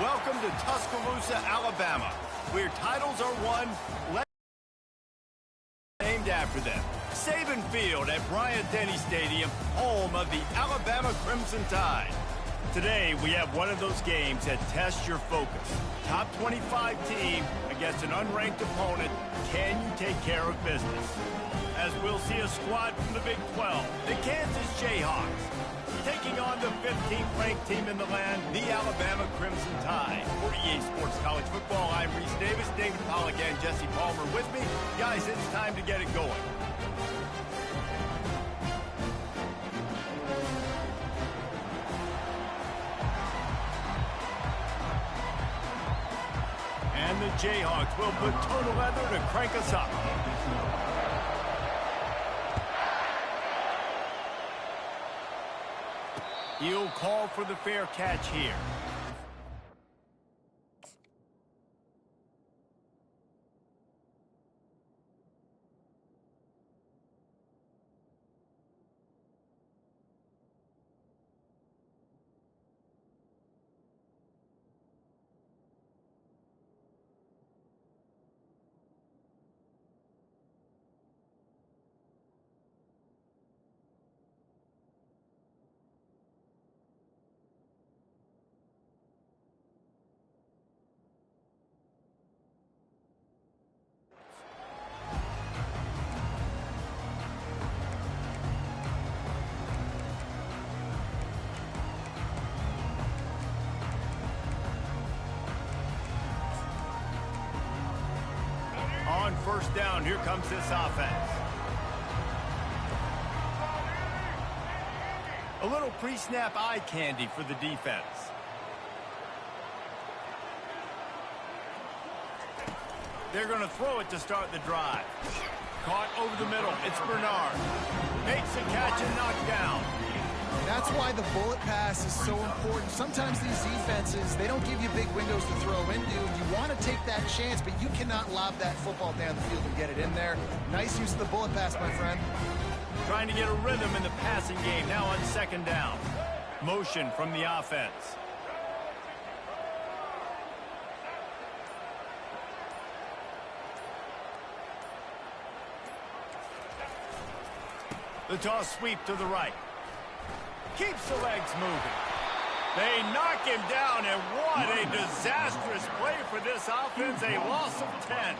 Welcome to Tuscaloosa, Alabama, where titles are won, named after them. Saban Field at Bryant-Denny Stadium, home of the Alabama Crimson Tide. Today, we have one of those games that tests your focus. Top 25 team against an unranked opponent. Can you take care of business? As we'll see a squad from the Big 12, the Kansas Jayhawks, taking on the 15th ranked team in the land, the Alabama Crimson Tide. For EA Sports College Football, I'm Reese Davis, David Pollack and Jesse Palmer with me. Guys, it's time to get it going. And the Jayhawks will put total leather to crank us up. He'll call for the fair catch here. On first down, here comes this offense. A little pre-snap eye candy for the defense. They're going to throw it to start the drive. Caught over the middle. It's Bernard. Makes the catch and knocked down. That's why the bullet pass is so important. Sometimes these defenses, they don't give you big windows to throw into. You want to take that chance, but you cannot lob that football down the field and get it in there. Nice use of the bullet pass, my friend. Trying to get a rhythm in the passing game now on second down. Motion from the offense. The toss sweep to the right. Keeps the legs moving. They knock him down, and what a disastrous play for this offense, a loss of 10.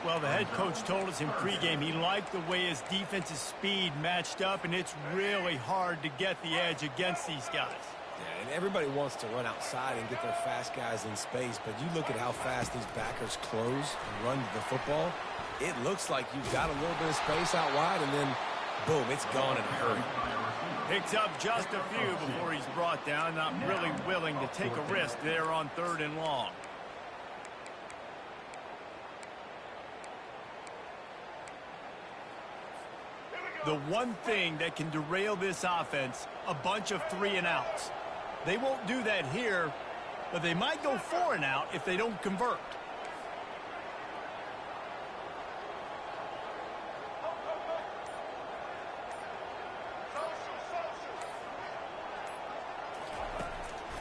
Well, the head coach told us in pregame he liked the way his defense's speed matched up, and it's really hard to get the edge against these guys. Yeah, and everybody wants to run outside and get their fast guys in space, but you look at how fast these backers close and run the football, it looks like you've got a little bit of space out wide, and then, boom, it's gone in a hurry. Picks up just a few before he's brought down. Not really willing to take a risk there on third and long. The one thing that can derail this offense, a bunch of 3-and-outs. They won't do that here, but they might go 4-and-out if they don't convert.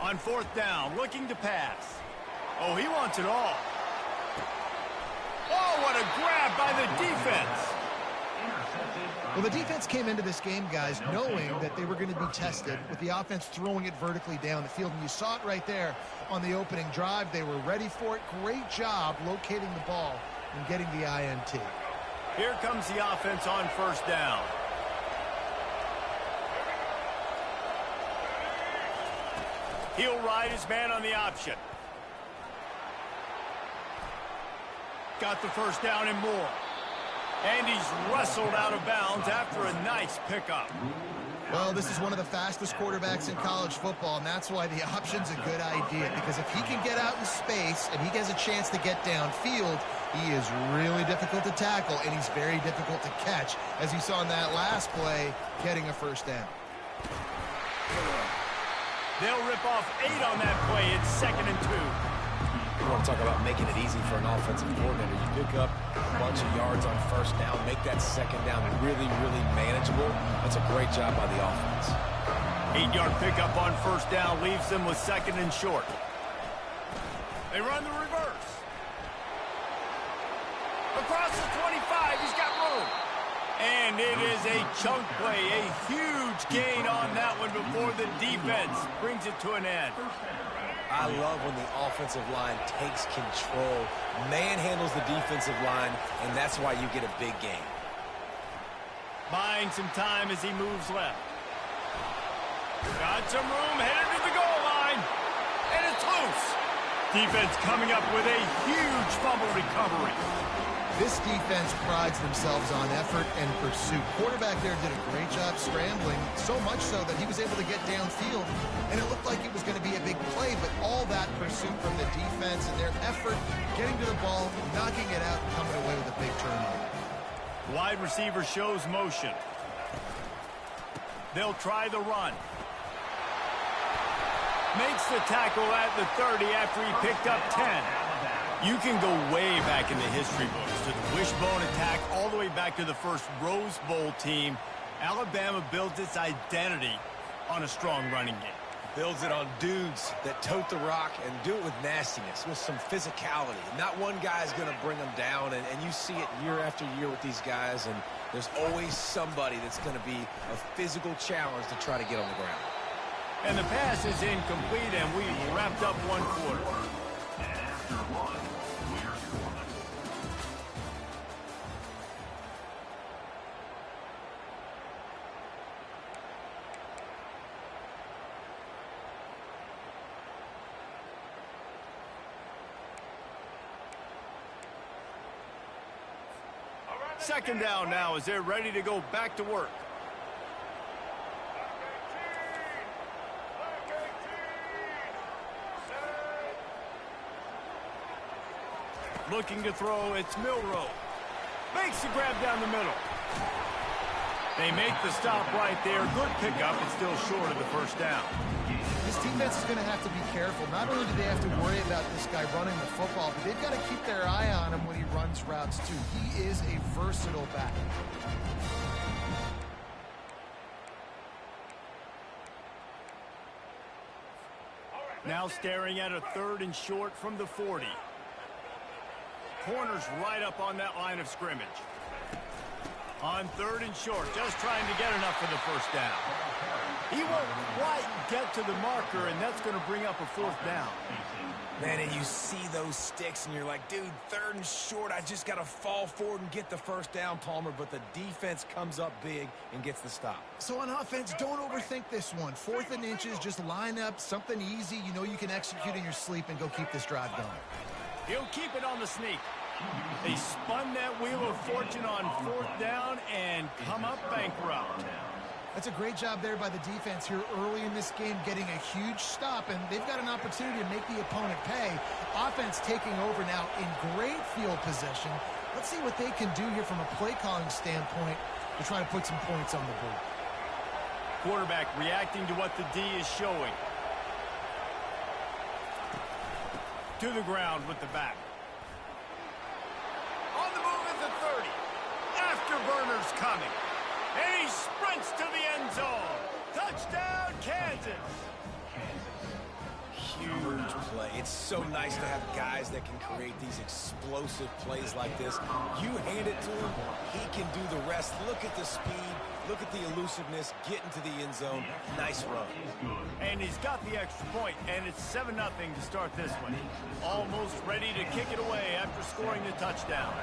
On fourth down, looking to pass. Oh, he wants it all. Oh, what a grab by the defense. Well, the defense came into this game, guys, knowing that they were going to be tested with the offense throwing it vertically down the field. And you saw it right there on the opening drive. They were ready for it. Great job locating the ball and getting the INT. Here comes the offense on first down. He'll ride his man on the option. Got the first down and more. And he's wrestled out of bounds after a nice pickup. Well, this is one of the fastest quarterbacks in college football, and that's why the option's a good idea, because if he can get out in space and he has a chance to get downfield, he is really difficult to tackle, and he's very difficult to catch, as you saw in that last play, getting a first down. They'll rip off 8 on that play. It's 2nd and 2. You want to talk about making it easy for an offensive coordinator. You pick up a bunch of yards on first down, make that second down really, really manageable. That's a great job by the offense. 8-yard pickup on first down leaves them with 2nd and short. They run the reverse. Across the 25, he's got room. And it is a chunk play, a huge gain on that one before the defense brings it to an end. I love when the offensive line takes control, manhandles the defensive line, and that's why you get a big gain. Buying some time as he moves left. Got some room, headed to the goal line. And it's loose. Defense coming up with a huge fumble recovery. This defense prides themselves on effort and pursuit. Quarterback there did a great job scrambling, so much so that he was able to get downfield, and it looked like it was going to be a big play, but all that pursuit from the defense and their effort, getting to the ball, knocking it out, and coming away with a big turnover. Wide receiver shows motion. They'll try the run. Makes the tackle at the 30 after he picked up 10. You can go way back in the history books to the wishbone attack all the way back to the first Rose Bowl team. Alabama builds its identity on a strong running game. Builds it on dudes that tote the rock and do it with nastiness, with some physicality. Not one guy's going to bring them down, and you see it year after year with these guys, and there's always somebody that's going to be a physical challenge to try to get on the ground. And the pass is incomplete, and we've wrapped up one quarter. Second down now as they're ready to go back to work. Looking to throw, it's Milroe. Makes the grab down the middle. They make the stop right there. Good pickup, but still short of the first down. This defense is going to have to be careful. Not only do they have to worry about this guy running the football, but they've got to keep their eye on him when he runs routes too. He is a versatile back. Now staring at a 3rd and short from the 40. Corners right up on that line of scrimmage. On 3rd and short, just trying to get enough for the first down. He won't quite get to the marker, and that's going to bring up a 4th down. Man, and you see those sticks, and you're like, dude, 3rd and short, I just got to fall forward and get the first down, Palmer, but the defense comes up big and gets the stop. So on offense, don't overthink this one. 4th and inches, just line up something easy you know you can execute in your sleep and go keep this drive going. He'll keep it on the sneak. They spun that wheel of fortune on 4th down and come up bankrupt. That's a great job there by the defense here early in this game, getting a huge stop, and they've got an opportunity to make the opponent pay. Offense taking over now in great field possession. Let's see what they can do here from a play calling standpoint to try to put some points on the board. Quarterback reacting to what the D is showing. To the ground with the back. On the move at the 30. Afterburner's coming. And he sprints to the end zone. Touchdown, Kansas. Huge play. It's so nice to have guys that can create these explosive plays like this. You hand it to him, he can do the rest. Look at the speed. Look at the elusiveness. Get into the end zone. Nice run. And he's got the extra point, and it's 7-0 to start this one. Almost ready to kick it away after scoring the touchdown.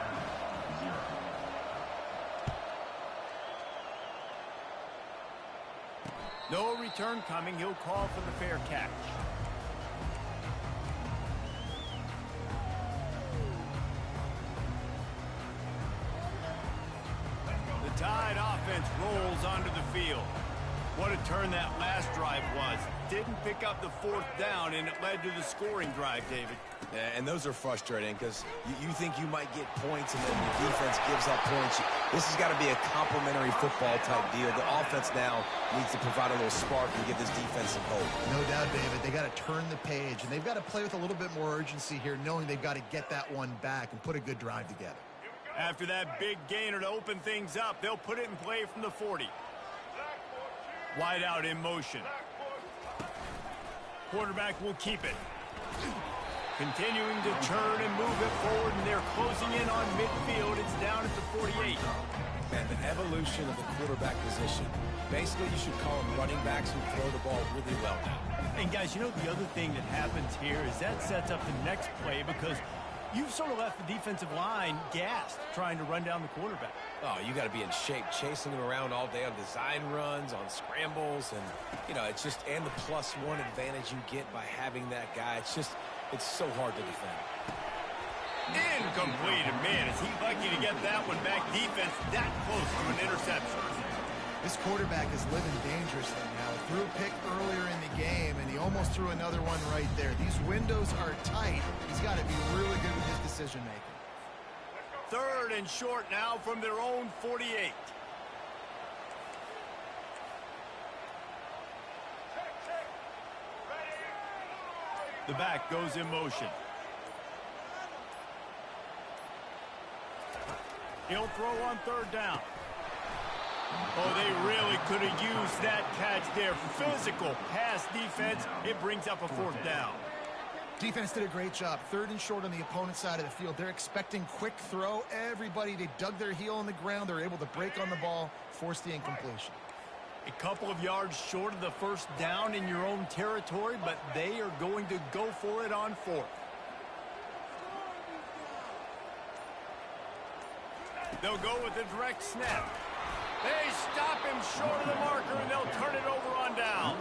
No return coming. He'll call for the fair catch. The Tide offense rolls onto the field. What a turn that last drive was. Didn't pick up the 4th down, and it led to the scoring drive, David. Yeah, and those are frustrating because you think you might get points and then the defense gives up points. This has got to be a complimentary football type deal. The offense now needs to provide a little spark and give this defense some hope. No doubt, David. They got to turn the page, and they've got to play with a little bit more urgency here, knowing they've got to get that one back and put a good drive together. After that big gainer to open things up, they'll put it in play from the 40. Wide out in motion. Quarterback will keep it. Continuing to turn and move it forward, and they're closing in on midfield. It's down at the 48. And the evolution of the quarterback position. Basically, you should call them running backs who throw the ball really well now. And, guys, you know, the other thing that happens here is that sets up the next play because you've sort of left the defensive line gassed trying to run down the quarterback. Oh, you got to be in shape, chasing him around all day on design runs, on scrambles, and, you know, it's just, and the +1 advantage you get by having that guy. It's so hard to defend. Incomplete. And, man, is he lucky to get that one back. Defense that close to an interception. This quarterback is living dangerously now. Threw a pick earlier in the game, and he almost threw another one right there. These windows are tight. He's got to be really good with his decision-making. 3rd and short now from their own 48. The back goes in motion. He'll throw on 3rd down. Oh, they really could have used that catch there. Physical pass defense. It brings up a 4th down. Defense did a great job. 3rd and short on the opponent's side of the field. They're expecting quick throw. Everybody, they dug their heel on the ground. They're able to break on the ball, force the incompletion. A couple of yards short of the 1st down in your own territory, but they are going to go for it on 4th. They'll go with a direct snap. They stop him short of the marker, and they'll turn it over on down.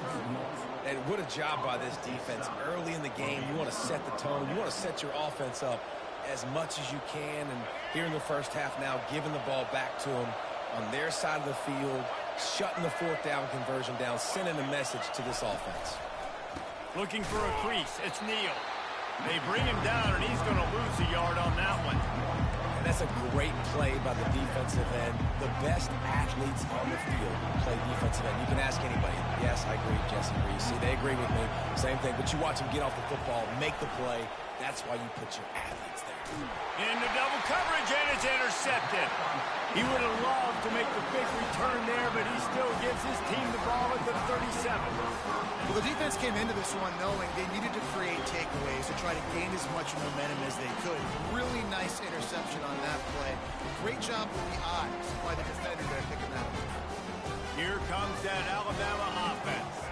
And what a job by this defense. Early in the game, you want to set the tone. You want to set your offense up as much as you can. And here in the 1st half now, giving the ball back to them on their side of the field, shutting the 4th down conversion down, sending a message to this offense. Looking for a crease. It's Neal. They bring him down, and he's going to lose a yard on that one. And that's a great play by the defensive end. The best athletes on the field play defensive end. You can ask anybody. Yes, I agree, Jesse Reese. See, they agree with me. Same thing. But you watch them get off the football, make the play. That's why you put your athletes there. Into double coverage, and it's intercepted. He would have loved to make the big return there, but he still gives his team the ball at the 37. Well, the defense came into this one knowing they needed to create takeaways to try to gain as much momentum as they could. Really nice interception on that play. Great job with the eyes by the defender there picking that up. Here comes that Alabama offense.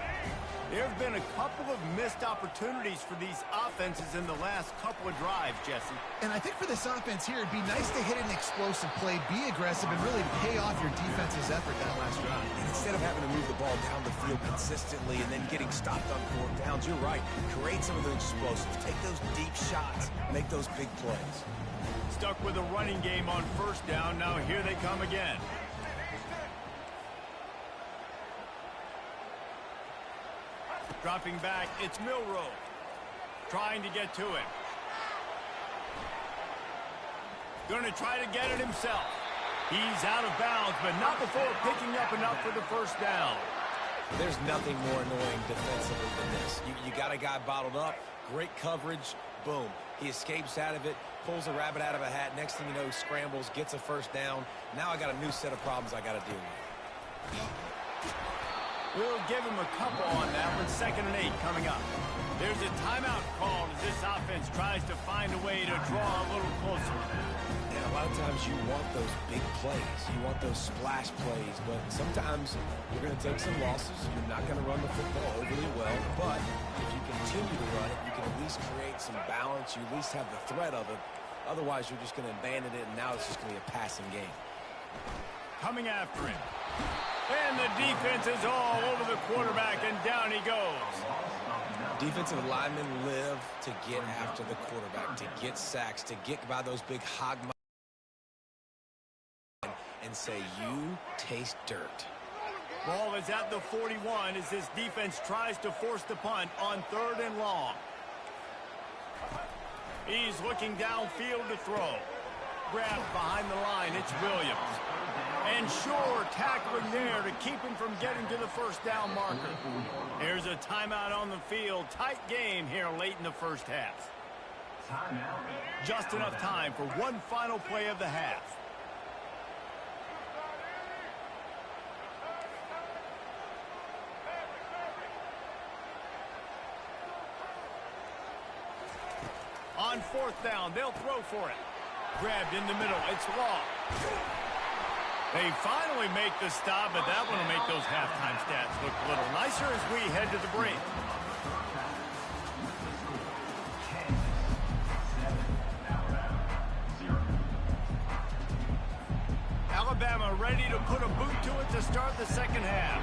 There have been a couple of missed opportunities for these offenses in the last couple of drives, Jesse. And I think for this offense here, it'd be nice to hit an explosive play, be aggressive, and really pay off your defense's effort that last drive. And instead of having to move the ball down the field consistently and then getting stopped on 4th downs, you're right. Create some of the explosives. Take those deep shots. Make those big plays. Stuck with a running game on 1st down. Now here they come again. Dropping back, it's Milroe. Trying to get to him. Going to try to get it himself. He's out of bounds, but not before picking up enough for the 1st down. There's nothing more annoying defensively than this. You got a guy bottled up, great coverage, boom. He escapes out of it, pulls a rabbit out of a hat. Next thing you know, scrambles, gets a 1st down. Now I got a new set of problems I got to deal with. We'll give him a couple on that one. 2nd and 8 coming up. There's a timeout called as this offense tries to find a way to draw a little closer. And a lot of times you want those big plays. You want those splash plays. But sometimes you're going to take some losses. You're not going to run the football overly well. But if you continue to run it, you can at least create some balance. You at least have the threat of it. Otherwise, you're just going to abandon it, and now it's just going to be a passing game. Coming after him. And the defense is all over the quarterback, and down he goes. Defensive linemen live to get after the quarterback, to get sacks, to get by those big hog and say, you taste dirt. Ball is at the 41 as this defense tries to force the punt on 3rd and long. He's looking downfield to throw. Grabbed behind the line, it's Williams. And sure, tackling there to keep him from getting to the 1st down marker. Here's a timeout on the field. Tight game here late in the 1st half. Just enough time for one final play of the half. On fourth down, they'll throw for it. Grabbed in the middle. It's long. They finally make the stop, but that one will make those halftime stats look a little nicer as we head to the break. Alabama ready to put a boot to it to start the second half.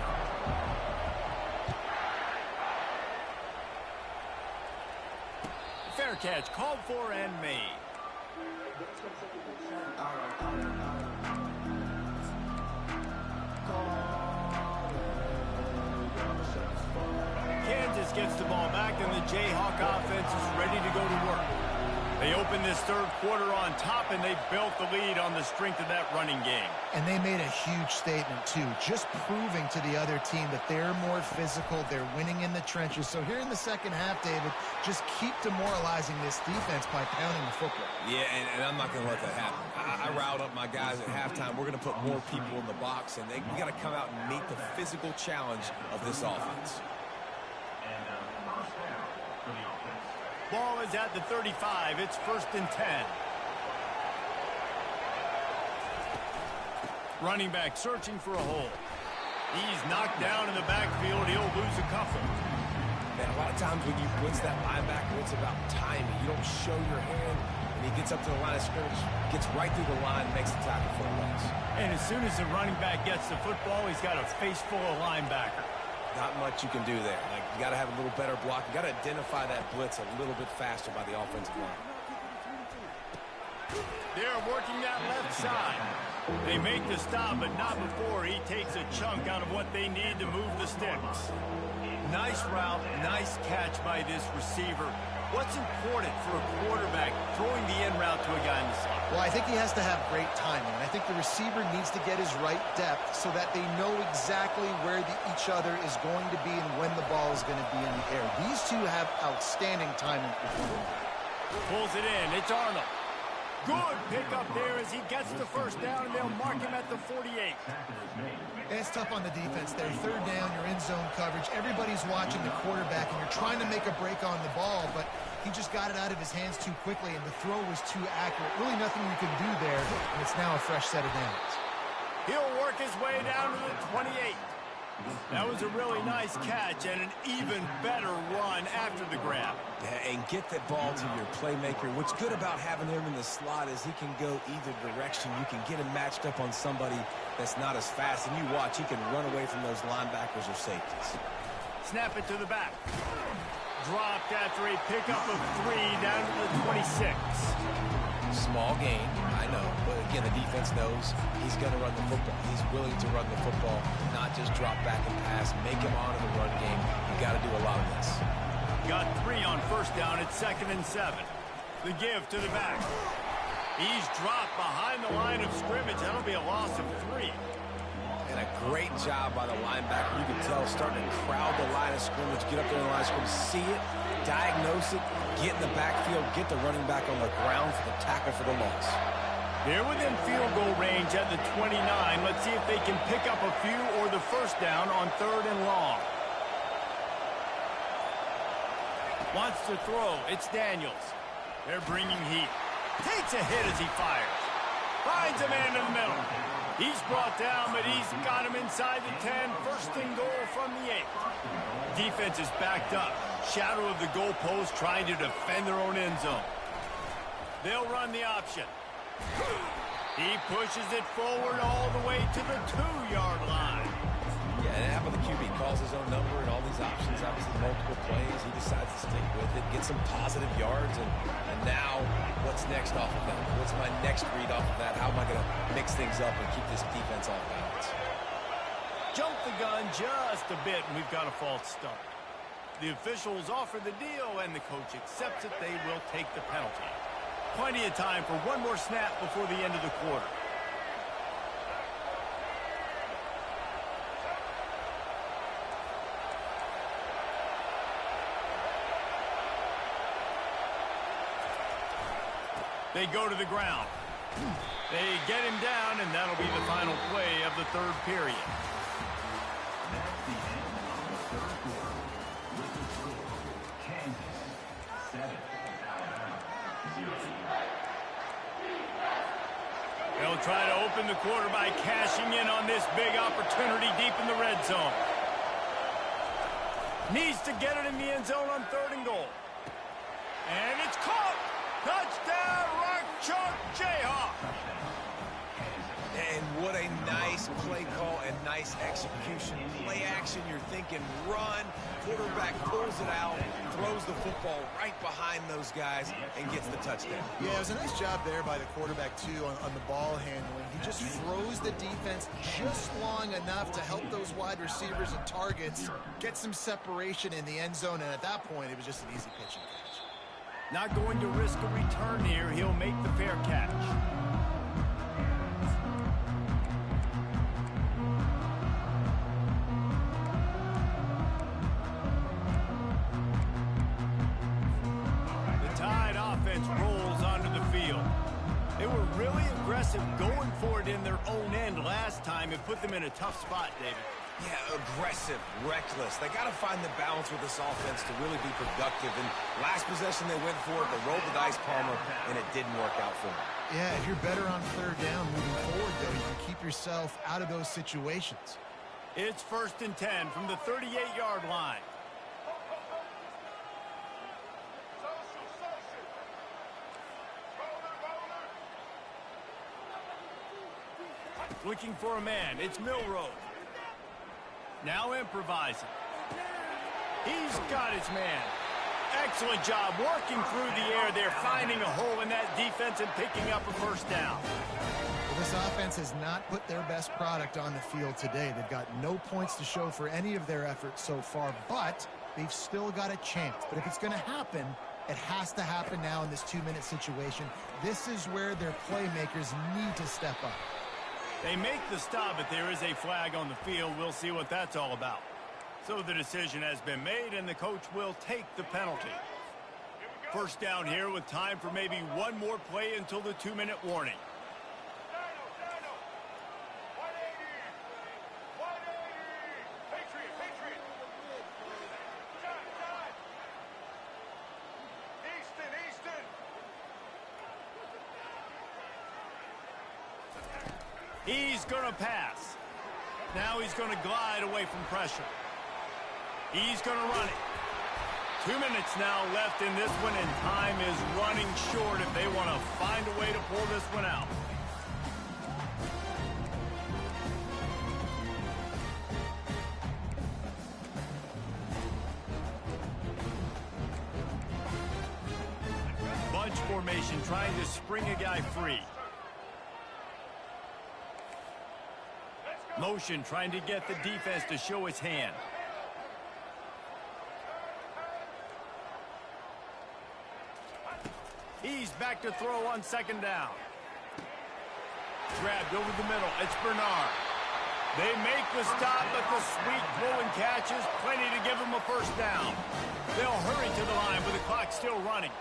Fair catch called for and made. Kansas gets the ball back, and the Jayhawk offense is ready to go to work. They opened this third quarter on top, and they built the lead on the strength of that running game. And they made a huge statement, too, just proving to the other team that they're more physical, they're winning in the trenches. So here in the second half, David, just keep demoralizing this defense by pounding the football. Yeah, and I'm not going to let that happen. I riled up my guys at halftime. We're going to put more people in the box, and we got to come out and meet the physical challenge of this offense. Ball is at the 35. It's 1st and 10. Running back searching for a hole. He's knocked down in the backfield. He'll lose a couple. Man, a lot of times when you blitz that linebacker, it's about timing. You don't show your hand, and he gets up to the line of scrimmage, gets right through the line, makes the tackle for a loss. And as soon as the running back gets the football, he's got a face full of linebacker. Not much you can do there. Like, you got to have a little better block. You got to identify that blitz a little bit faster by the offensive line. They're working that left side. They make the stop, but not before he takes a chunk out of what they need to move the sticks. Nice route, nice catch by this receiver. What's important for a quarterback throwing the in route to a guy in the slot? Well, I think he has to have great timing. And I think the receiver needs to get his right depth so that they know exactly where each other is going to be and when the ball is going to be in the air. These two have outstanding timing. Pulls it in. It's Arnold. Good pickup there as he gets the first down, and they'll mark him at the 48. And it's tough on the defense there. Third down, you're in zone coverage. Everybody's watching the quarterback, and you're trying to make a break on the ball, but he just got it out of his hands too quickly, and the throw was too accurate. Really nothing you can do there, and it's now a fresh set of downs. He'll work his way down to the 28. That was a really nice catch and an even better run after the grab. Yeah, and get the ball to your playmaker. What's good about having him in the slot is he can go either direction. You can get him matched up on somebody that's not as fast, and you watch, he can run away from those linebackers or safeties. Snap it to the back. Dropped after a pickup of 3 down to the 26. Small gain, I know, but again, the defense knows he's going to run the football. He's willing to run the football, not just drop back and pass, make him honor the run game. You got to do a lot of this. Got 3 on first down. It's 2nd and 7. The give to the back. He's dropped behind the line of scrimmage. That'll be a loss of 3. And a great job by the linebacker. You can tell starting to crowd the line of scrimmage, get up there in the line of scrimmage, see it, diagnose it, get in the backfield, get the running back on the ground for the tackle for the loss. They're within field goal range at the 29. Let's see if they can pick up a few or the first down on 3rd and long. Wants to throw. It's Daniels. They're bringing heat. Takes a hit as he fires. Finds a man in the middle. He's brought down, but he's got him inside the 10. 1st and goal from the 8. Defense is backed up. Shadow of the goalpost trying to defend their own end zone. They'll run the option. He pushes it forward all the way to the 2-yard line. Yeah, and how about the QB? Calls his own number and all these options, obviously multiple plays. He decides to stick with it, get some positive yards, and now what's next off of that? What's my next read off of that? How am I going to mix things up and keep this defense off balance? Jump the gun just a bit, and we've got a false start. The officials offer the deal, and the coach accepts it. They will take the penalty. Plenty of time for one more snap before the end of the quarter. They go to the ground. They get him down, and that'll be the final play of the 3rd period. They'll try to open the quarter by cashing in on this big opportunity deep in the red zone. Needs to get it in the end zone on 3rd and goal. And it's caught. Touchdown, Rock Chalk Jayhawk. And what a nice play call and nice execution. Play action, you're thinking run. Quarterback pulls it out, throws the football right behind those guys, and gets the touchdown. Yeah, it was a nice job there by the quarterback, too, on the ball handling. He just froze the defense just long enough to help those wide receivers and targets get some separation in the end zone, and at that point, it was just an easy pitch and catch. Not going to risk a return here. He'll make the fair catch. Rolls onto the field. They were really aggressive going for it in their own end last time. It put them in a tough spot, David. Yeah, aggressive, reckless. They got to find the balance with this offense to really be productive. And last possession they went for it, they rolled the dice, Palmer, and it didn't work out for them. Yeah, if you're better on 3rd down moving forward, though, you can keep yourself out of those situations. It's 1st and 10 from the 38-yard line. Looking for a man. It's Milroe. Now improvising. He's got his man. Excellent job working through the air there, finding a hole in that defense and picking up a 1st down. Well, this offense has not put their best product on the field today. They've got no points to show for any of their efforts so far, but they've still got a chance. But if it's going to happen, it has to happen now in this 2-minute situation. This is where their playmakers need to step up. They make the stop, but there is a flag on the field. We'll see what that's all about. So the decision has been made, and the coach will take the penalty. 1st down here with time for maybe one more play until the 2-minute warning. He's going to pass. Now he's going to glide away from pressure. He's going to run it. 2 minutes now left in this one, and time is running short if they want to find a way to pull this one out. Bunch formation trying to spring a guy free. Motion trying to get the defense to show its hand. He's back to throw on 2nd down. Grabbed over the middle. It's Bernard. They make the stop, but the sweet throw and catch is plenty to give them a 1st down. They'll hurry to the line with the clock still running.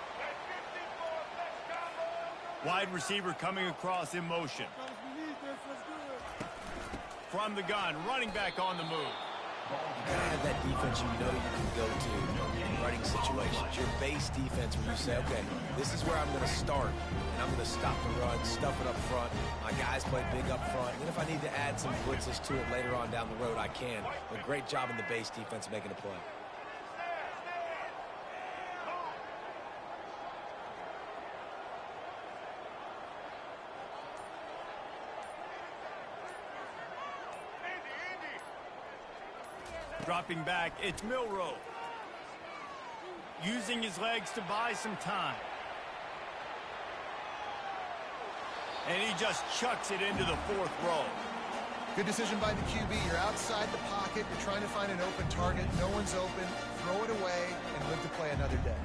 Wide receiver coming across in motion. From the gun, running back on the move. You gotta have that defense you know you can go to in running situations. Your base defense where you say, okay, this is where I'm going to start, and I'm going to stop the run, stuff it up front. My guys play big up front. And then if I need to add some blitzes to it later on down the road, I can. But great job in the base defense making a play. Dropping back, it's Milroe. Using his legs to buy some time. And he just chucks it into the 4th row. Good decision by the QB. You're outside the pocket. You're trying to find an open target. No one's open. Throw it away and live to play another day.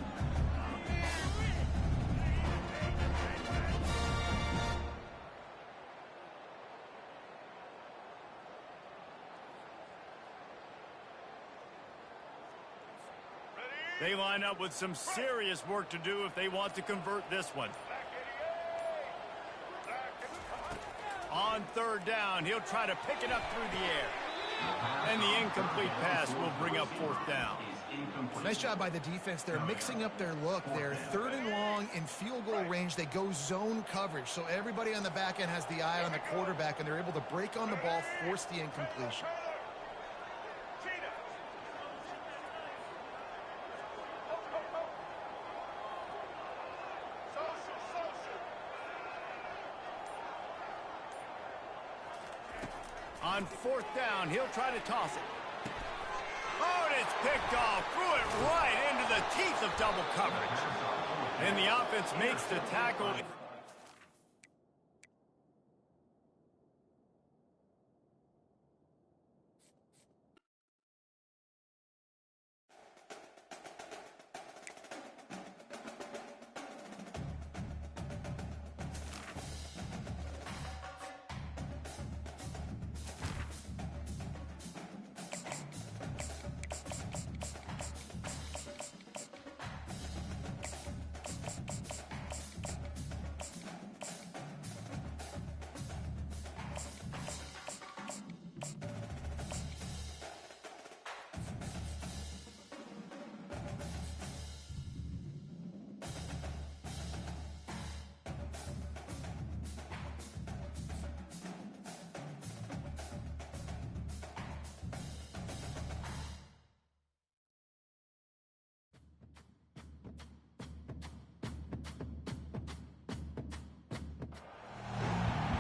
They line up with some serious work to do if they want to convert this one. On 3rd down, he'll try to pick it up through the air. And the incomplete pass will bring up 4th down. Nice job by the defense. They're mixing up their look. They're 3rd and long in field goal range. They go zone coverage. So everybody on the back end has the eye on the quarterback, and they're able to break on the ball, force the incompletion. On 4th down, he'll try to toss it. Oh, and it's picked off. Threw it right into the teeth of double coverage. And the offense makes the tackle.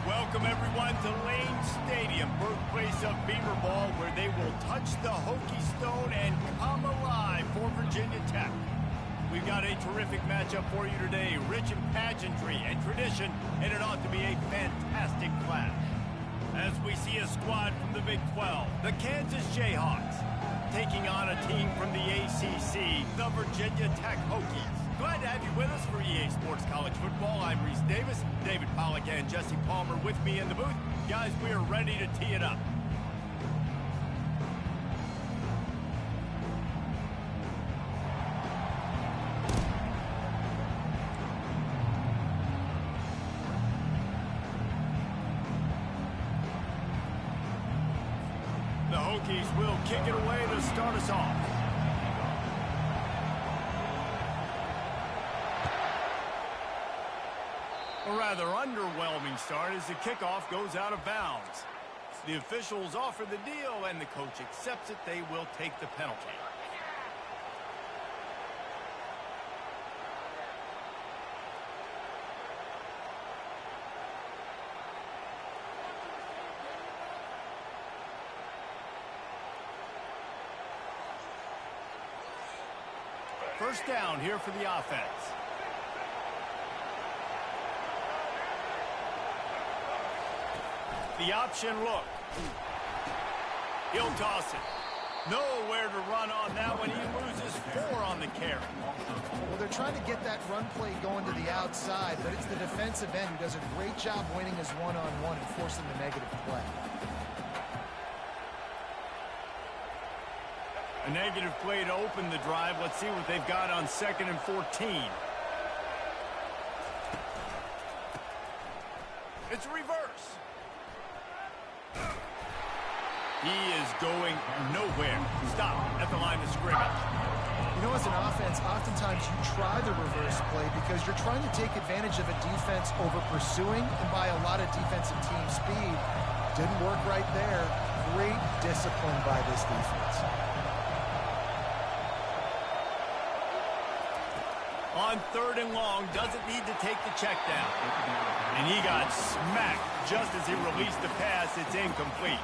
Welcome, everyone, to Lane Stadium, birthplace of Beamer Ball, where they will touch the Hokie Stone and come alive for Virginia Tech. We've got a terrific matchup for you today, rich in pageantry and tradition, and it ought to be a fantastic clash. As we see a squad from the Big 12, the Kansas Jayhawks, taking on a team from the ACC, the Virginia Tech Hokies. Glad to have you with us for EA Sports College Football. I'm Reese Davis, David Pollack and Jesse Palmer with me in the booth. Guys, we are ready to tee it up. The Hokies will kick it away to start us off. A rather underwhelming start as the kickoff goes out of bounds. The officials offer the deal, and the coach accepts it. They will take the penalty. First down here for the offense. The option look. He'll toss it. Nowhere to run on that one. He loses 4 on the carry. Well, they're trying to get that run play going to the outside, but it's the defensive end who does a great job winning his one-on-one and forcing the negative play. A negative play to open the drive. Let's see what they've got on 2nd and 14. It's a reverse. He is going nowhere. Stop at the line of scrimmage. You know, as an offense, oftentimes you try the reverse play because you're trying to take advantage of a defense over pursuing and by a lot of defensive team speed. Didn't work right there. Great discipline by this defense. On 3rd and long, doesn't need to take the check down. And he got smacked just as he released the pass. It's incomplete.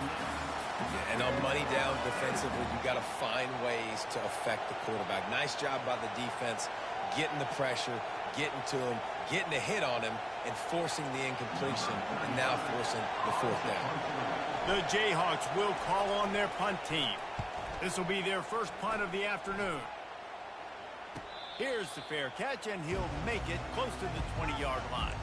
And on money down defensively, you've got to find ways to affect the quarterback. Nice job by the defense, getting the pressure, getting to him, getting a hit on him, and forcing the incompletion, and now forcing the 4th down. The Jayhawks will call on their punt team. This will be their first punt of the afternoon. Here's the fair catch, and he'll make it close to the 20-yard line.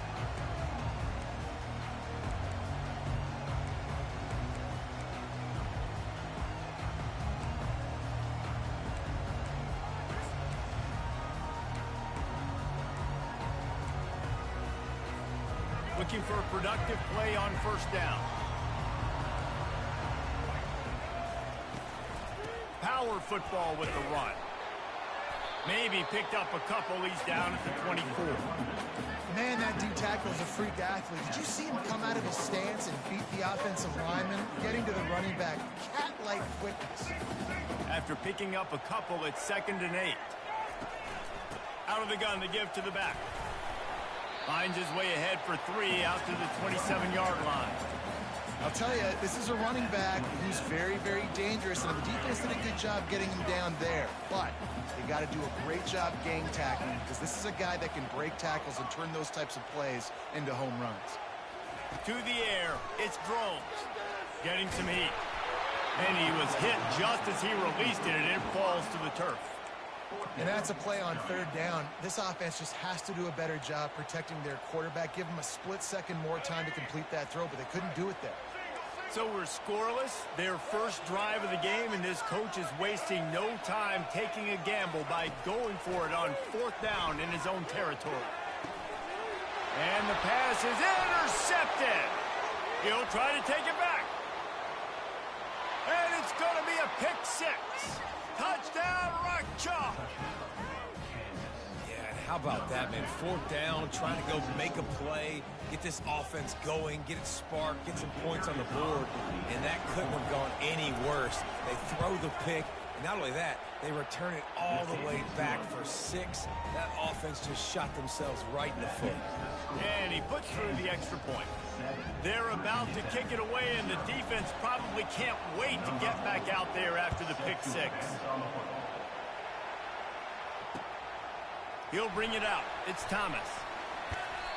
Looking for a productive play on 1st down. Power football with the run. Maybe picked up a couple. He's down at the 24. Man, that D tackle is a freak athlete. Did you see him come out of his stance and beat the offensive lineman, getting to the running back? Cat-like quickness. After picking up a couple, it's 2nd and 8. Out of the gun to give to the back. Finds his way ahead for 3 out to the 27-yard line. I'll tell you, this is a running back who's very, very dangerous, and the defense did a good job getting him down there. But they got to do a great job gang tackling, because this is a guy that can break tackles and turn those types of plays into home runs. To the air, it's Drones. Getting some heat. And he was hit just as he released it, and it falls to the turf. And that's a play on 3rd down. This offense just has to do a better job protecting their quarterback. Give him a split second more time to complete that throw, but they couldn't do it there. So we're scoreless, their first drive of the game, and this coach is wasting no time taking a gamble by going for it on 4th down in his own territory. And the pass is intercepted. He'll try to take it back. And it's going to be a pick 6. Touchdown, Rock Chalk. Yeah, how about that, man? 4th down, trying to go make a play, get this offense going, get it sparked, get some points on the board, and that couldn't have gone any worse. They throw the pick, and not only that, they return it all the way back for 6. That offense just shot themselves right in the foot. And he puts through the extra point. They're about to kick it away, and the defense probably can't wait to get back out there after the pick 6. He'll bring it out. It's Thomas.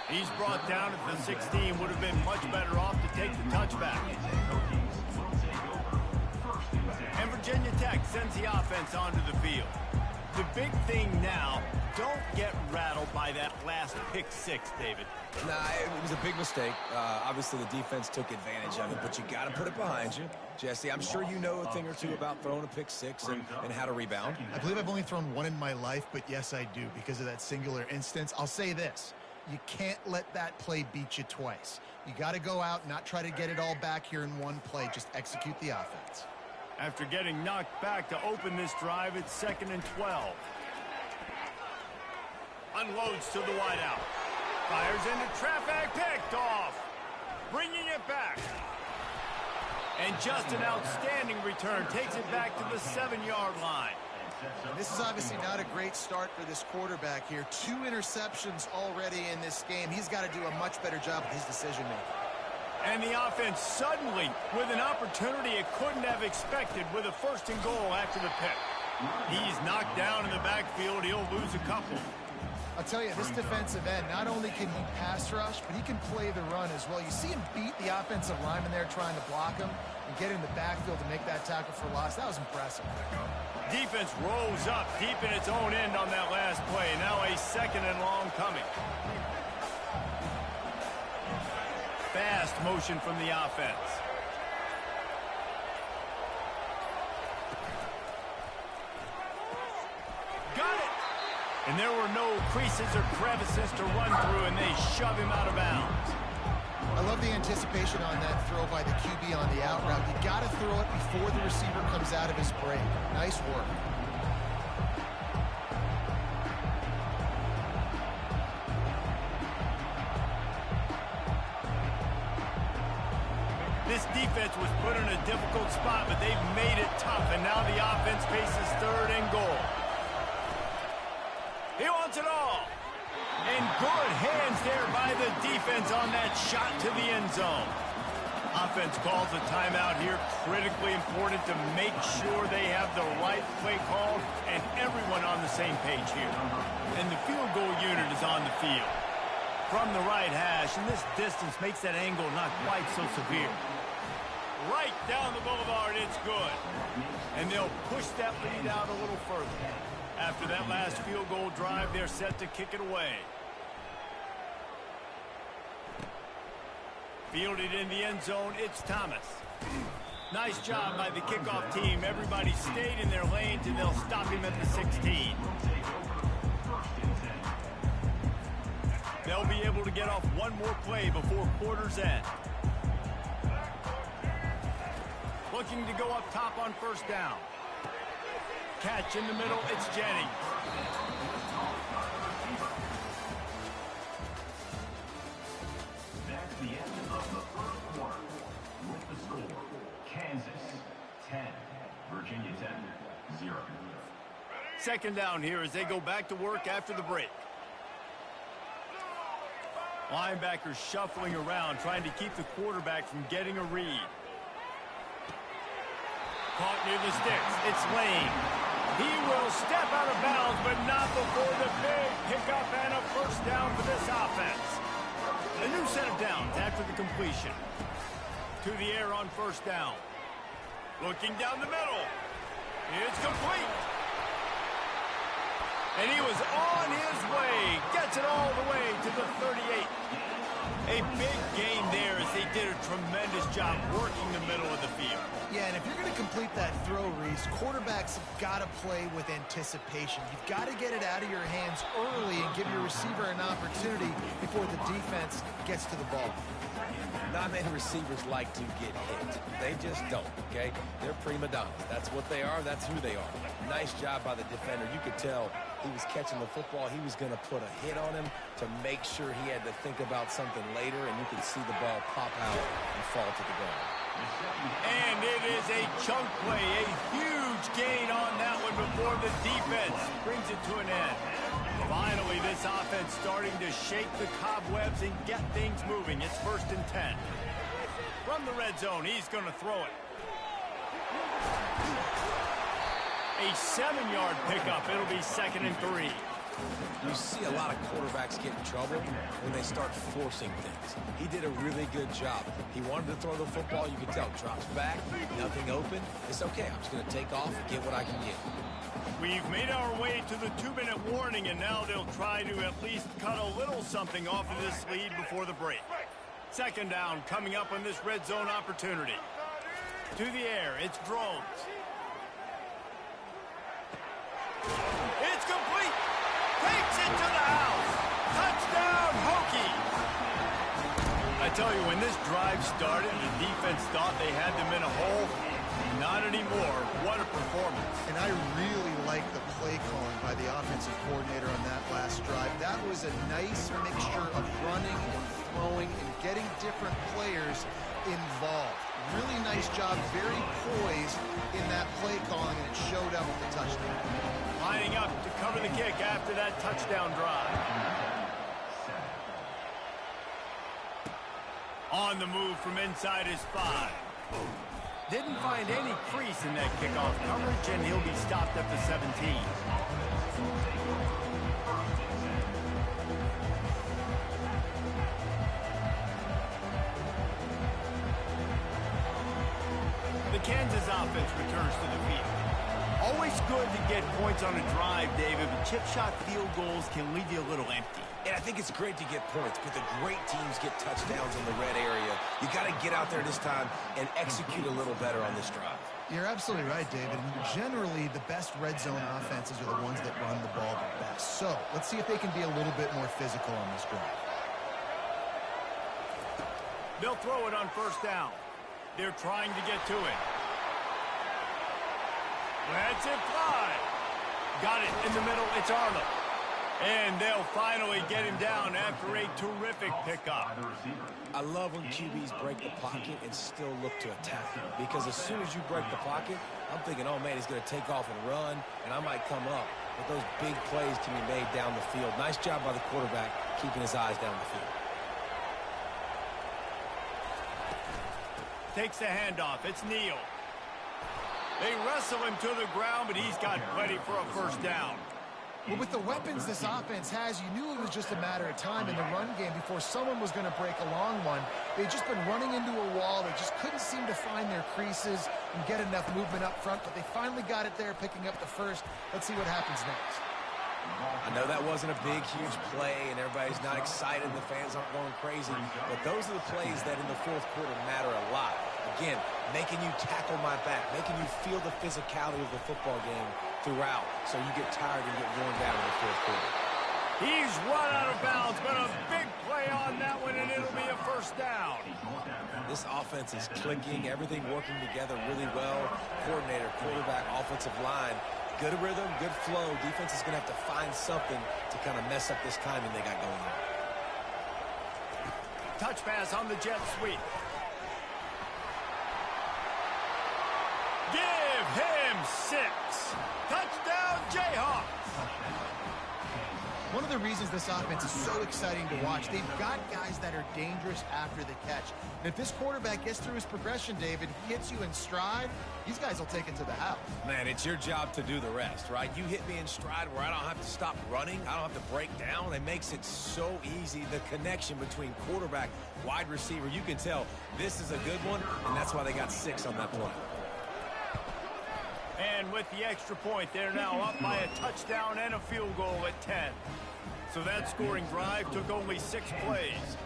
He's brought down at the 16. Would have been much better off to take the touchback. And Virginia Tech sends the offense onto the field. The big thing now, don't get rattled by that last pick 6, David. Nah, it was a big mistake. Obviously, the defense took advantage of it, but you got to put it behind you. Jesse, I'm sure you know a thing or two about throwing a pick 6 and how to rebound. I believe I've only thrown one in my life, but yes, I do, because of that singular instance. I'll say this. You can't let that play beat you twice. You got to go out and not try to get it all back here in one play. Just execute the offense. After getting knocked back to open this drive, it's 2nd and 12. Unloads to the wideout. Fires into traffic, picked off. Bringing it back. And just an outstanding return. Takes it back to the 7-yard line. This is obviously not a great start for this quarterback here. 2 interceptions already in this game. He's got to do a much better job with his decision-making. And the offense suddenly, with an opportunity it couldn't have expected, with a 1st and goal after the pick. He's knocked down in the backfield. He'll lose a couple. I'll tell you, this defensive end, not only can he pass rush, but he can play the run as well. You see him beat the offensive lineman there trying to block him and get in the backfield to make that tackle for loss. That was impressive. Defense rolls up deep in its own end on that last play. Now a 2nd and long coming. Fast motion from the offense. Got it! And there were no creases or crevices to run through, and they shove him out of bounds. I love the anticipation on that throw by the QB on the out route. You got to throw it before the receiver comes out of his break. Nice work. This defense was put in a difficult spot, but they've made it tough, and now the offense faces 3rd and goal. He wants it all. And good hands there by the defense on that shot to the end zone. Offense calls a timeout here. Critically important to make sure they have the right play called and everyone on the same page here. And the field goal unit is on the field. From the right hash, and this distance makes that angle not quite so severe. Right down the boulevard, it's good. And they'll push that lead out a little further. After that last field goal drive, they're set to kick it away. Fielded in the end zone, it's Thomas. Nice job by the kickoff team. Everybody stayed in their lanes, and they'll stop him at the 16. They'll be able to get off one more play before quarter's end. Looking to go up top on 1st down. Catch in the middle, it's Jennings. second down here as they go back to work after the break. Linebackers shuffling around, trying to keep the quarterback from getting a read. Caught near the sticks. It's Lane. He will step out of bounds, but not before the big pickup and a first down for this offense. A new set of downs after the completion. To the air on first down. Looking down the middle. It's complete. And he was on his way. Gets it all the way to the 38. A big gain there as they did a tremendous job working the middle of the field. Yeah, and if you're going to complete that throw, Reese, quarterbacks have got to play with anticipation. You've got to get it out of your hands early and give your receiver an opportunity before the defense gets to the ball. Not many receivers like to get hit. They just don't, okay? They're prima donnas. That's what they are. That's who they are. Nice job by the defender. You could tell he was catching the football. He was going to put a hit on him to make sure he had to think about something later, and you could see the ball pop out and fall to the ground. And it is a chunk play, a huge gain on that one before the defense brings it to an end. Finally, this offense starting to shake the cobwebs and get things moving. It's 1st and 10. From the red zone, he's going to throw it. A 7-yard pickup. It'll be 2nd and 3. You see a lot of quarterbacks get in trouble when they start forcing things. He did a really good job. He wanted to throw the football. You can tell. Drops back, nothing open. It's okay. I'm just going to take off and get what I can get. We've made our way to the 2-minute warning, and now they'll try to at least cut a little something off of this lead before the break. 2nd down coming up on this red zone opportunity. To the air, it's Drones. It's complete. Takes it to the house. Touchdown, Hokies. I tell you, when this drive started, the defense thought they had them in a hole. Not anymore. What a performance. And I really like the play calling by the offensive coordinator on that last drive. That was a nice mixture of running and throwing and getting different players involved. Really nice job, very poised in that play calling, and it showed up with the touchdown. Lining up to cover the kick after that touchdown drive. On the move from inside his 5. Didn't find any crease in that kickoff coverage, and he'll be stopped at the 17. The Kansas offense returns to the field. Always good to get points on a drive, David, but chip shot field goals can leave you a little empty. And I think it's great to get points, but the great teams get touchdowns in the red area. You got to get out there this time and execute a little better on this drive. You're absolutely right, David. And generally, the best red zone offenses are the ones that run the ball the best. So let's see if they can be a little bit more physical on this drive. They'll throw it on 1st down. They're trying to get to it. Lets it fly. Got it in the middle. It's Arnold. And they'll finally get him down after a terrific pickup. I love when QBs break the pocket and still look to attack. Because as soon as you break the pocket, I'm thinking, oh, man, he's going to take off and run, and I might come up. But those big plays can be made down the field. Nice job by the quarterback keeping his eyes down the field. Takes the handoff. It's Neal. They wrestle him to the ground, but he's got plenty for a 1st down. Well, with the weapons this offense has, you knew it was just a matter of time in the run game before someone was going to break a long one. They'd just been running into a wall. They just couldn't seem to find their creases and get enough movement up front, but they finally got it there, picking up the 1st. Let's see what happens next. I know that wasn't a big, huge play, and everybody's not excited, and the fans aren't going crazy, but those are the plays that in the 4th quarter matter a lot. Again, making you tackle my back, making you feel the physicality of the football game throughout, so you get tired and get worn down in the 4th quarter. He's run out of bounds, but a big play on that one, and it'll be a 1st down. This offense is clicking, everything working together really well. Coordinator, quarterback, offensive line, good rhythm, good flow. Defense is going to have to find something to kind of mess up this timing they got going on. Touch pass on the jet sweep. Give him 6. Touchdown, Jayhawks. One of the reasons this offense is so exciting to watch, they've got guys that are dangerous after the catch. And if this quarterback gets through his progression, David, he hits you in stride, these guys will take it to the house. Man, it's your job to do the rest, right? You hit me in stride where I don't have to stop running. I don't have to break down. It makes it so easy. The connection between quarterback, wide receiver, you can tell this is a good one, and that's why they got 6 on that play. And with the extra point, they're now up by a touchdown and a field goal at 10. So that scoring drive took only 6 plays.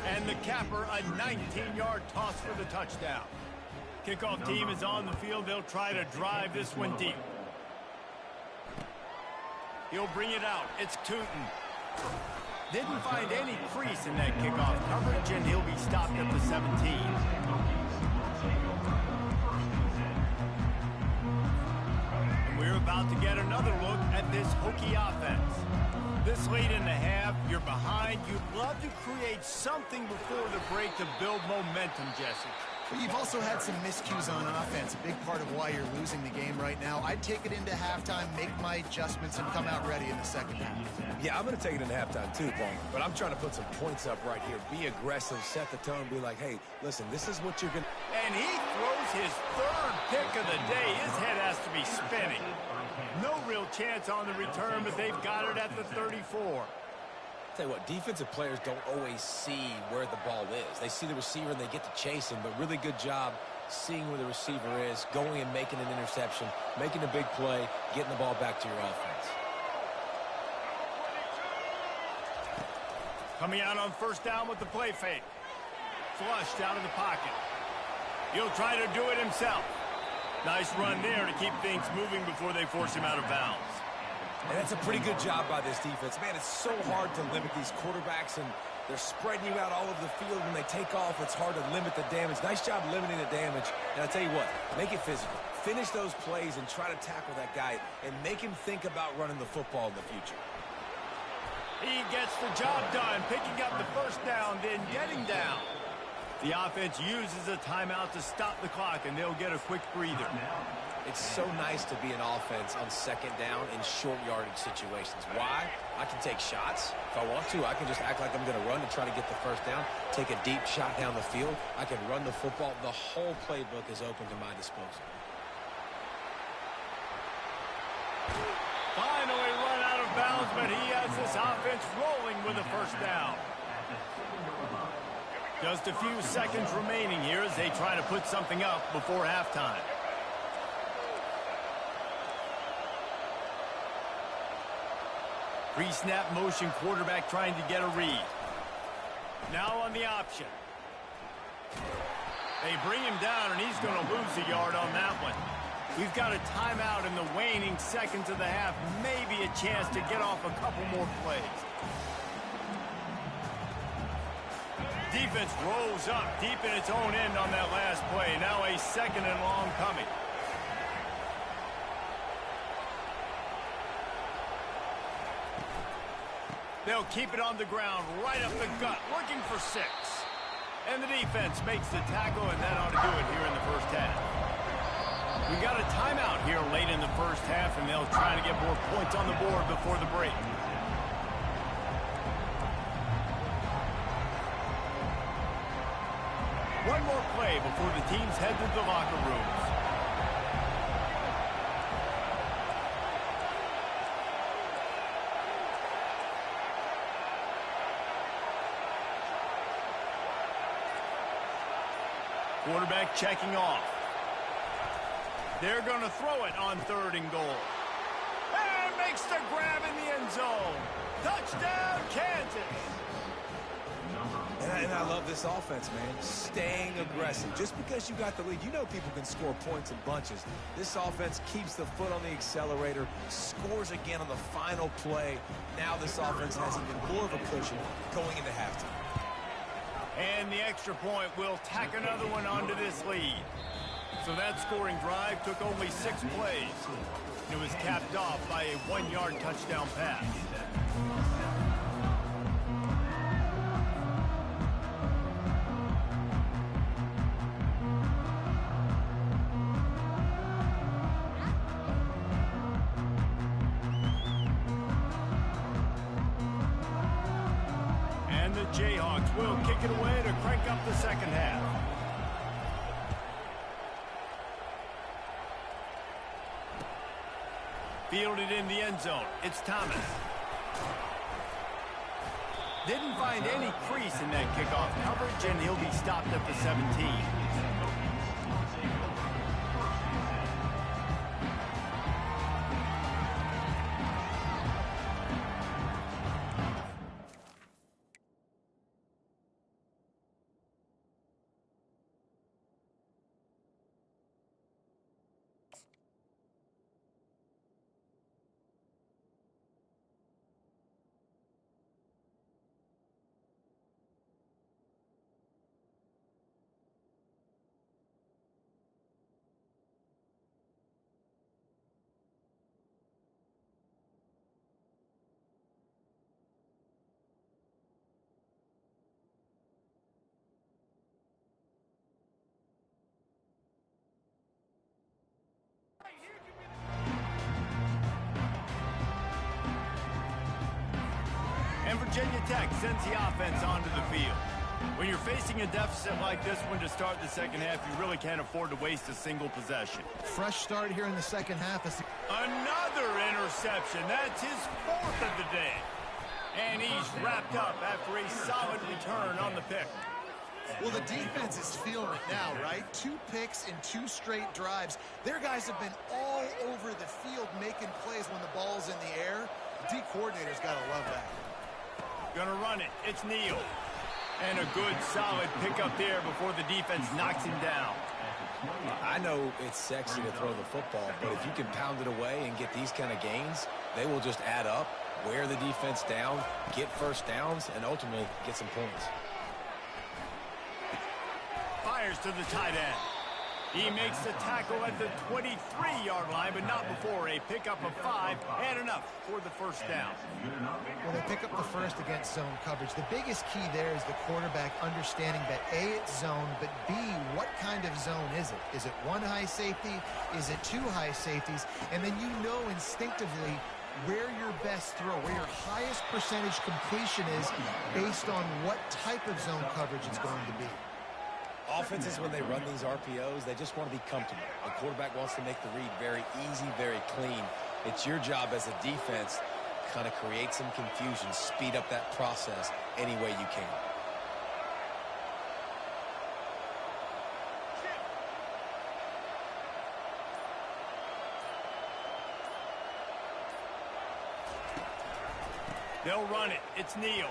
And the capper, a 19-yard toss for the touchdown. Kickoff team is on the field. They'll try to drive this one deep. He'll bring it out. It's Tootin. Didn't find any crease in that kickoff coverage, and he'll be stopped at the 17. We're about to get another look at this Hokie offense. This late in the half, you're behind. You'd love to create something before the break to build momentum, Jesse. But you've also had some miscues on offense, a big part of why you're losing the game right now. I'd take it into halftime, make my adjustments, and come out ready in the second half. Yeah, I'm going to take it into halftime too, Paul. But I'm trying to put some points up right here. Be aggressive, set the tone, be like, hey, listen, this is what you're going to... And he throws his 3rd pick of the day. His head has to be spinning. No real chance on the return, but they've got it at the 34. Tell you what, defensive players don't always see where the ball is. They see the receiver and they get to chase him, but really good job seeing where the receiver is, going and making an interception, making a big play, getting the ball back to your offense. Coming out on first down with the play fake. Flushed out of the pocket. He'll try to do it himself. Nice run there to keep things moving before they force him out of bounds. And that's a pretty good job by this defense. Man, it's so hard to limit these quarterbacks, and they're spreading you out all over the field. When they take off, it's hard to limit the damage. Nice job limiting the damage. And I tell you what, make it physical. Finish those plays and try to tackle that guy and make him think about running the football in the future. He gets the job done, picking up the first down, then getting down. The offense uses a timeout to stop the clock, and they'll get a quick breather. It's so nice to be an offense on second down in short yardage situations. Why? I can take shots. If I want to, I can just act like I'm going to run and try to get the first down, take a deep shot down the field. I can run the football. The whole playbook is open to my disposal. Finally run out of bounds, but he has this offense rolling with a first down. Just a few seconds remaining here as they try to put something up before halftime. Pre-snap motion quarterback trying to get a read. Now on the option. They bring him down, and he's going to lose a yard on that one. We've got a timeout in the waning seconds of the half. Maybe a chance to get off a couple more plays. Defense rolls up deep in its own end on that last play. Now a 2nd and long coming. They'll keep it on the ground, right up the gut, looking for 6. And the defense makes the tackle, and that ought to do it here in the first half. We got a timeout here late in the first half, and they'll try to get more points on the board before the break. One more play before the teams head to the locker rooms. Quarterback checking off. They're going to throw it on 3rd and goal. And makes the grab in the end zone. Touchdown, Kansas. And I love this offense, man. Staying aggressive. Just because you got the lead, you know people can score points in bunches. This offense keeps the foot on the accelerator, scores again on the final play. Now this offense has even more of a cushion going into halftime. And the extra point will tack another one onto this lead. So that scoring drive took only 6 plays. It was capped off by a 1-yard touchdown pass. Jayhawks will kick it away to crank up the second half. Fielded in the end zone. It's Thomas. Didn't find any crease in that kickoff coverage, and he'll be stopped at the 17. And Virginia Tech sends the offense onto the field. When you're facing a deficit like this one to start the second half, you really can't afford to waste a single possession. Fresh start here in the second half. Another interception. That's his fourth of the day. And he's wrapped up after a solid return on the pick. Well, the defense is feeling it now, right? 2 picks in 2 straight drives. Their guys have been all over the field making plays when the ball's in the air. The D coordinator's got to love that. Gonna run it. It's Neal. And a good, solid pickup there before the defense knocks him down. I know it's sexy to throw the football, but if you can pound it away and get these kind of gains, they will just add up, wear the defense down, get first downs, and ultimately get some points. Fires to the tight end. He makes the tackle at the 23-yard line, but not before a pickup of 5 and enough for the first down. Well, they pick up the first against zone coverage. The biggest key there is the quarterback understanding that A, it's zone, but B, what kind of zone is it? Is it 1 high safety? Is it 2 high safeties? And then you know instinctively where your best throw, where your highest percentage completion is based on what type of zone coverage it's going to be. Offenses, when they run these RPOs, they just want to be comfortable. The quarterback wants to make the read very easy, very clean. It's your job as a defense to kind of create some confusion, speed up that process any way you can. They'll run it. It's Neal.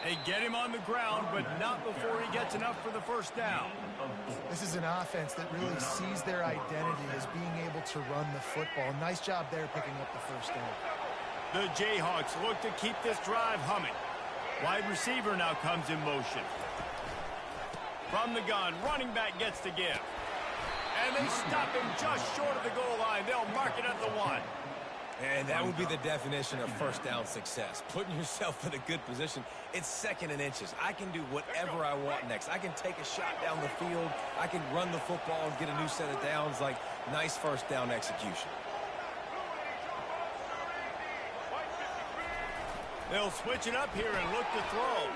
They get him on the ground, but not before he gets enough for the first down. This is an offense that really sees their identity as being able to run the football. Nice job there picking up the first down. The Jayhawks look to keep this drive humming. Wide receiver now comes in motion. From the gun, running back gets to give. And they stop him just short of the goal line. They'll mark it at the 1. And that would be the definition of first down success. Putting yourself in a good position. It's 2nd and inches. I can do whatever I want next. I can take a shot down the field. I can run the football and get a new set of downs. Like, nice first down execution. They'll switch it up here and look to throw.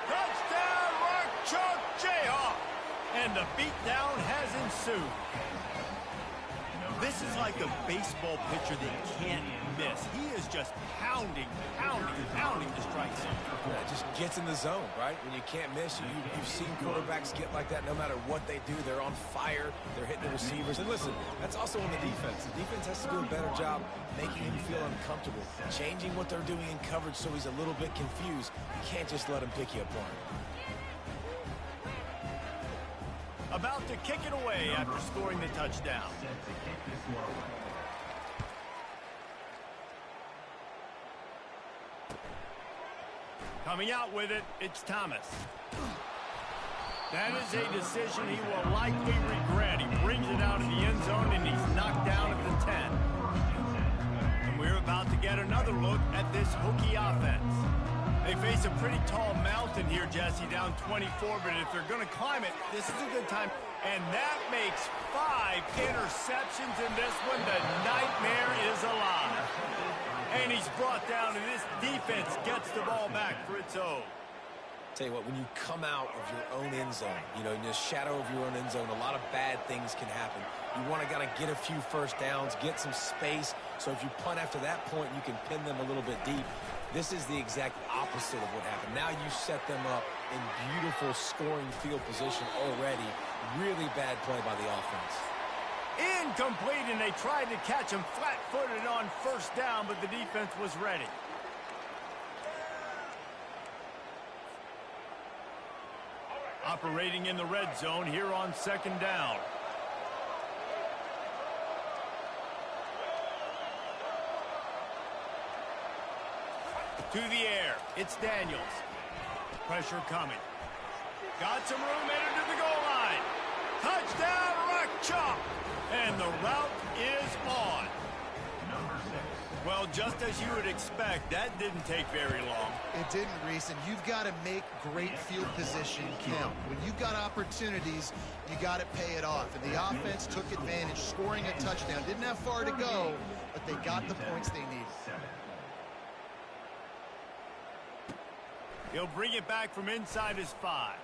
Touchdown, Rock Chalk Jayhawk! And the beatdown has ensued. This is like a baseball pitcher that can't miss. He is just pounding the strike zone. Yeah, it just gets in the zone, right? When you can't miss, you've seen quarterbacks get like that no matter what they do. They're on fire. They're hitting the receivers. And listen, that's also on the defense. The defense has to do a better job making him feel uncomfortable, changing what they're doing in coverage so he's a little bit confused. You can't just let him pick you apart. About to kick it away after scoring the touchdown. Coming out with it, it's Thomas. That is a decision he will likely regret. He brings it out of the end zone, and he's knocked down at the 10. And we're about to get another look at this Hokie offense. They face a pretty tall mountain here, Jesse, down 24, but if they're going to climb it, this is a good time. And that makes 5 interceptions in this one. The nightmare is alive. And he's brought down, and this defense gets the ball back for its own. Tell you what, when you come out of your own end zone, you know, in the shadow of your own end zone, a lot of bad things can happen. You want to kind of get a few first downs, get some space, so if you punt after that point, you can pin them a little bit deep. This is the exact opposite of what happened. Now you set them up in beautiful scoring field position already. Really bad play by the offense. Incomplete, and they tried to catch him flat-footed on first down, but the defense was ready. Operating in the red zone here on second down. To the air, it's Daniels. Pressure coming. Got some room, headed to the goal line. Touchdown, Rock Chalk! And the route is on. Well, just as you would expect, that didn't take very long. It didn't, Reese, and you've got to make great field position count. When you've got opportunities, you got to pay it off. And the offense took advantage, scoring a touchdown. Didn't have far to go, but they got the points they needed. He'll bring it back from inside his 5.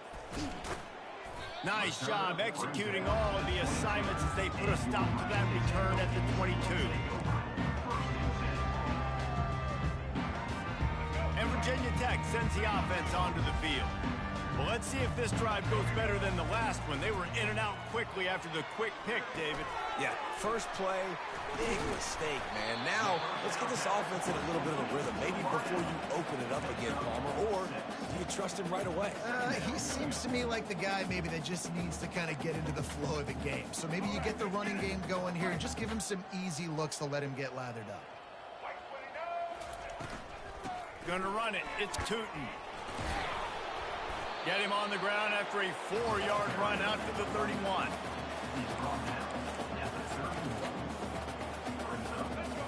Nice job executing all of the assignments as they put a stop to that return at the 22. And Virginia Tech sends the offense onto the field. Well, let's see if this drive goes better than the last one. They were in and out quickly after the quick pick, David. Yeah, first play, big mistake, man. Now, let's get this offense in a little bit of a rhythm. Maybe before you open it up again, Palmer, or do you trust him right away? He seems to me like the guy maybe that just needs to kind of get into the flow of the game. So maybe you get the running game going here and just give him some easy looks to let him get lathered up. Gonna run it. It's Tootin. Get him on the ground after a 4-yard run out to the 31.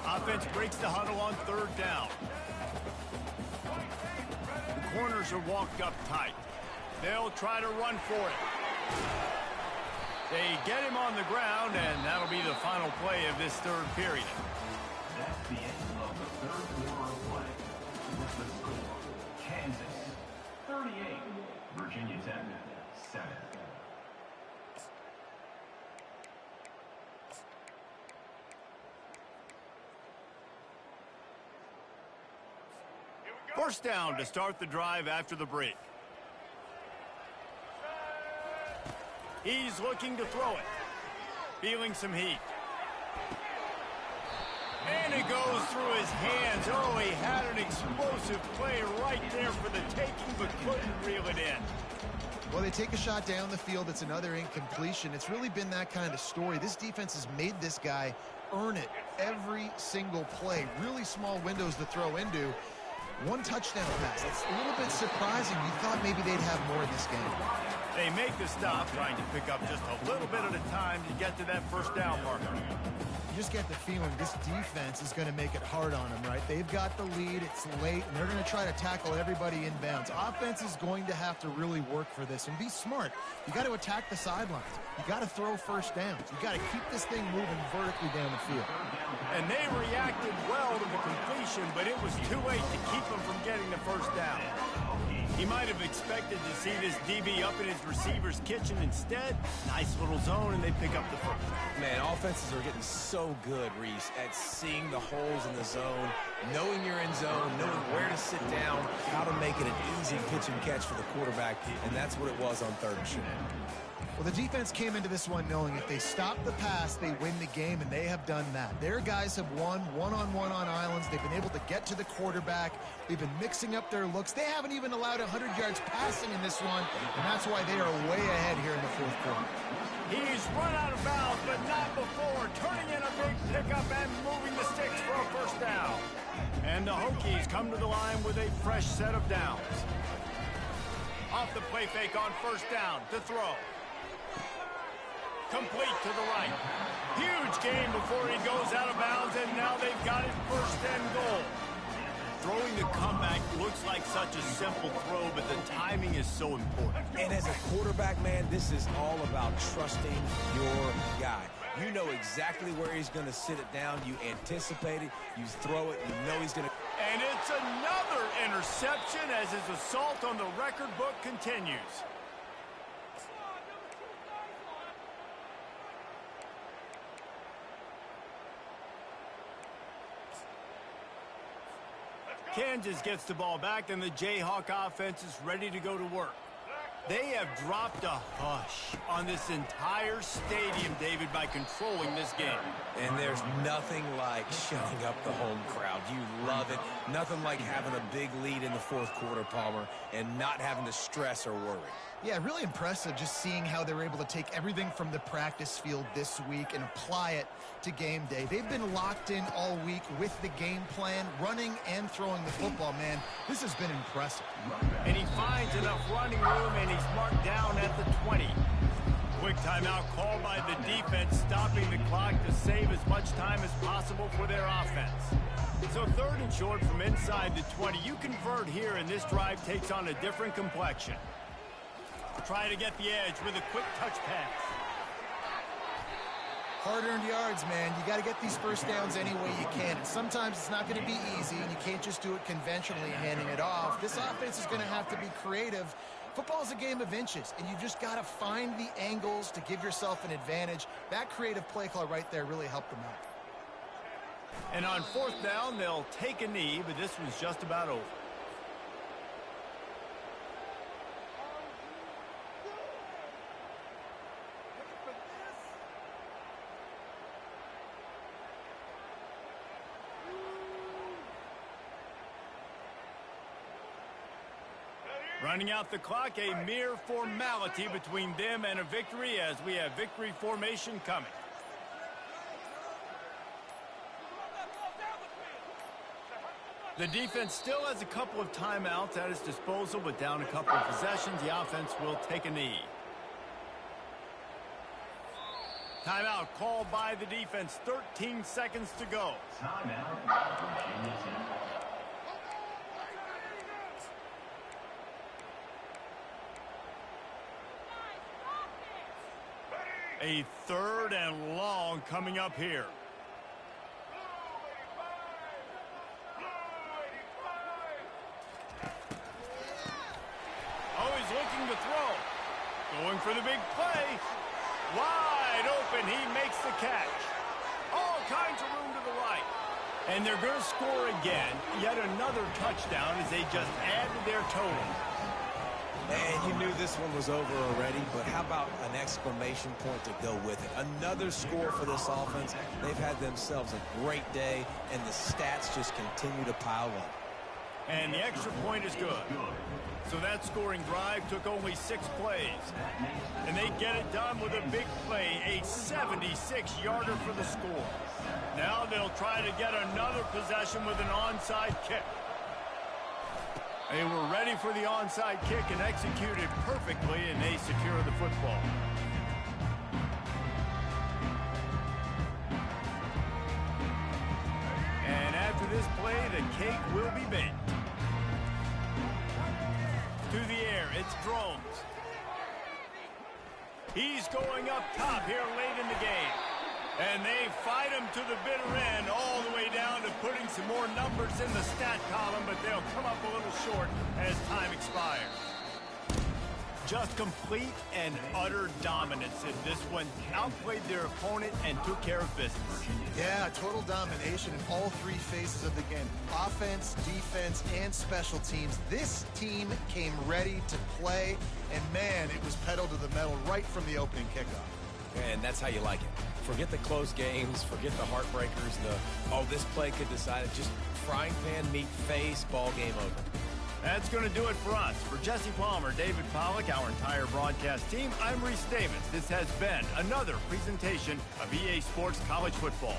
Offense breaks the huddle on third down. The corners are walked up tight. They'll try to run for it. They get him on the ground, and that'll be the final play of this third period. That's the end of the third quarter of play. With the score, Kansas 38, Virginia Tech 7. First down to start the drive after the break. He's looking to throw it. Feeling some heat. And it goes through his hands. Oh, he had an explosive play right there for the taking, but couldn't reel it in. Well, they take a shot down the field. It's another incompletion. It's really been that kind of story. This defense has made this guy earn it every single play. Really small windows to throw into. One touchdown pass. That's a little bit surprising. You thought maybe they'd have more in this game. They make the stop, trying to pick up just a little bit at a time to get to that first down marker. You just get the feeling this defense is going to make it hard on them, right? They've got the lead. It's late, and they're going to try to tackle everybody inbounds. Offense is going to have to really work for this and be smart. You got to attack the sidelines. You got to throw first downs. You got to keep this thing moving vertically down the field. And they reacted well to the completion, but it was too late to keep them from getting the first down. He might have expected to see this DB up in his receiver's kitchen. Instead, nice little zone, and they pick up the first. Man, offenses are getting so good, Reese, at seeing the holes in the zone, knowing you're in zone, knowing where to sit down, how to make it an easy pitch and catch for the quarterback, and that's what it was on third and short. Well, the defense came into this one knowing if they stop the pass, they win the game, and they have done that. Their guys have won one-on-one on islands. They've been able to get to the quarterback. They've been mixing up their looks. They haven't even allowed 100 yards passing in this one, and that's why they are way ahead here in the fourth quarter. He's run out of bounds, but not before. Turning in a big pickup and moving the sticks for a first down. And the Hokies come to the line with a fresh set of downs. Off the play fake on first down to throw. Complete to the right. Huge gain before he goes out of bounds, and now they've got it first and goal. Throwing the comeback looks like such a simple throw, but the timing is so important. And as a quarterback, man, this is all about trusting your guy. You know exactly where he's going to sit it down. You anticipate it. You throw it. You know he's going to... And it's another interception as his assault on the record book continues. Kansas gets the ball back, and the Jayhawk offense is ready to go to work. They have dropped a hush on this entire stadium, David, by controlling this game. And there's nothing like shutting up the home crowd. You love it. Nothing like having a big lead in the fourth quarter, Palmer, and not having to stress or worry. Yeah, really impressive just seeing how they were able to take everything from the practice field this week and apply it to game day. They've been locked in all week with the game plan, running and throwing the football, man. This has been impressive. And he finds enough running room, and he's marked down at the 20. Quick timeout called by the defense, stopping the clock to save as much time as possible for their offense. So 3rd and short from inside the 20. You convert here, and this drive takes on a different complexion. Try to get the edge with a quick touch pass. Hard-earned yards, man. You got to get these first downs any way you can. And sometimes it's not going to be easy, and you can't just do it conventionally, handing it off. This offense is going to have to be creative. Football is a game of inches, and you've just got to find the angles to give yourself an advantage. That creative play call right there really helped them out. And on 4th down, they'll take a knee, but this one's just about over. Running out the clock, a mere formality between them and a victory as we have victory formation coming. The defense still has a couple of timeouts at its disposal, but down a couple of possessions, the offense will take a knee. Timeout called by the defense, 13 seconds to go. Timeout, Virginia Tech. A 3rd and long coming up here. Oh, he's looking to throw. Going for the big play. Wide open, he makes the catch. All kinds of room to the right. And they're going to score again. Yet another touchdown as they just added their total. And you knew this one was over already, but how about an exclamation point to go with it? Another score for this offense. They've had themselves a great day, and the stats just continue to pile up. And the extra point is good. So that scoring drive took only 6 plays. And they get it done with a big play, a 76-yarder for the score. Now they'll try to get another possession with an onside kick. They were ready for the onside kick and executed perfectly, and they secure the football. And after this play, the cake will be baked. To the air, it's Drones. He's going up top here late in the game. And they fight him to the bitter end, all the way down to putting some more numbers in the stat column, but they'll come up a little short as time expires. Just complete and utter dominance in this one. Outplayed their opponent and took care of business. Yeah, total domination in all 3 phases of the game. Offense, defense, and special teams. This team came ready to play, and man, it was pedal to the metal right from the opening kickoff. And that's how you like it. Forget the close games, forget the heartbreakers, this play could decide it. Just frying pan meet face, ball game over. That's going to do it for us. For Jesse Palmer, David Pollack, our entire broadcast team, I'm Reese Davis. This has been another presentation of EA Sports College Football.